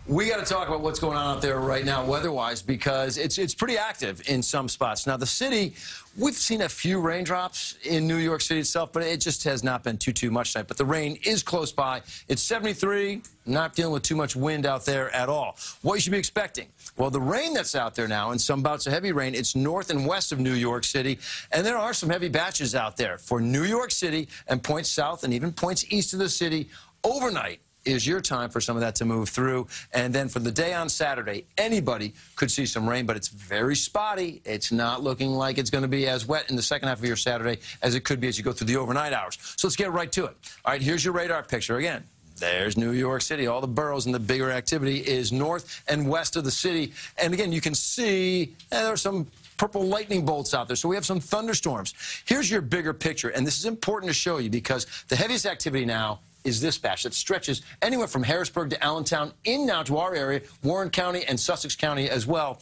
We got to talk about what's going on out there right now weather-wise because it's pretty active in some spots. Now, the city, we've seen a few raindrops in New York City itself, but it just has not been too much tonight. But the rain is close by. It's 73, not dealing with too much wind out there at all. What you should be expecting? Well, the rain that's out there now, and some bouts of heavy rain, it's north and west of New York City, and there are some heavy batches out there for New York City and points south and even points east of the city overnight. Is your time for some of that to move through. And then for the day on Saturday, anybody could see some rain, but it's very spotty. It's not looking like it's going to be as wet in the second half of your Saturday as it could be as you go through the overnight hours. So let's get right to it. All right, here's your radar picture again. There's New York City. All the boroughs and the bigger activity is north and west of the city. And again, you can see there are some purple lightning bolts out there. So we have some thunderstorms. Here's your bigger picture. And this is important to show you because the heaviest activity now is this batch that stretches anywhere from Harrisburg to Allentown, in now to our area, Warren County and Sussex County as well.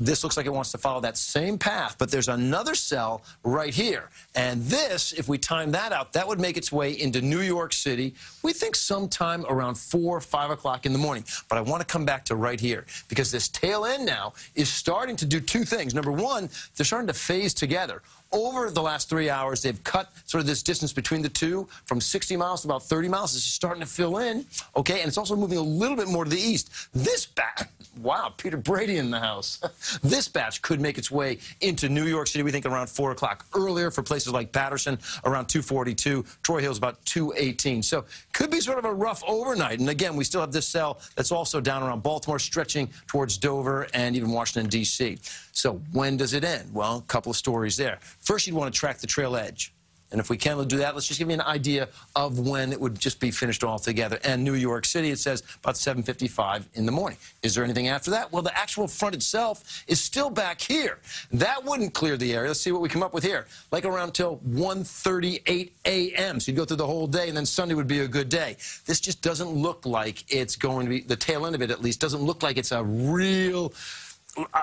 This looks like it wants to follow that same path, but there's another cell right here. And this, if we time that out, that would make its way into New York City, we think sometime around 4 or 5 o'clock in the morning. But I want to come back to right here, because this tail end now is starting to do two things. Number one, they're starting to phase together. Over the last 3 hours, they've cut sort of this distance between the two from 60 miles to about 30 miles. It's just starting to fill in, okay? And it's also moving a little bit more to the east. This batch, wow, Peter Brady in the house. This batch could make its way into New York City, we think, around 4 o'clock. Earlier for places like Patterson, around 2:42. Troy Hill's about 2:18. So could be sort of a rough overnight. And again, we still have this cell that's also down around Baltimore, stretching towards Dover and even Washington, D.C. So when does it end? Well, a couple of stories there. First, you'd want to track the trail edge. And if we can do that, let's just give you an idea of when it would just be finished altogether. And New York City, it says about 7:55 in the morning. Is there anything after that? Well, the actual front itself is still back here. That wouldn't clear the area. Let's see what we come up with here. Like around till 1:38 a.m. So you'd go through the whole day, and then Sunday would be a good day. This just doesn't look like it's going to be, the tail end of it at least, doesn't look like it's a real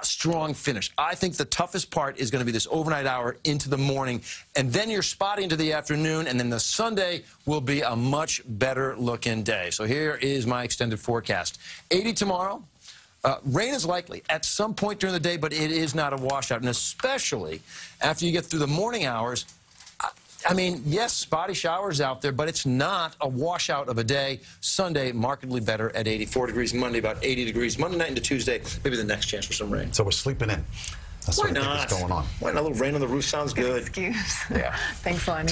strong finish. I think the toughest part is going to be this overnight hour into the morning, and then you're spotty into the afternoon, and then the Sunday will be a much better looking day. So here is my extended forecast. 80 tomorrow. Rain is likely at some point during the day, but it is not a washout, and especially after you get through the morning hours. I mean, yes, spotty showers out there, but it's not a washout of a day. Sunday, markedly better at 84 degrees. Monday, about 80 degrees. Monday night into Tuesday, maybe the next chance for some rain. So we're sleeping in. That's what I think is going on. Why not? A little rain on the roof sounds good. Excuse. Yeah. Thanks, Lonnie.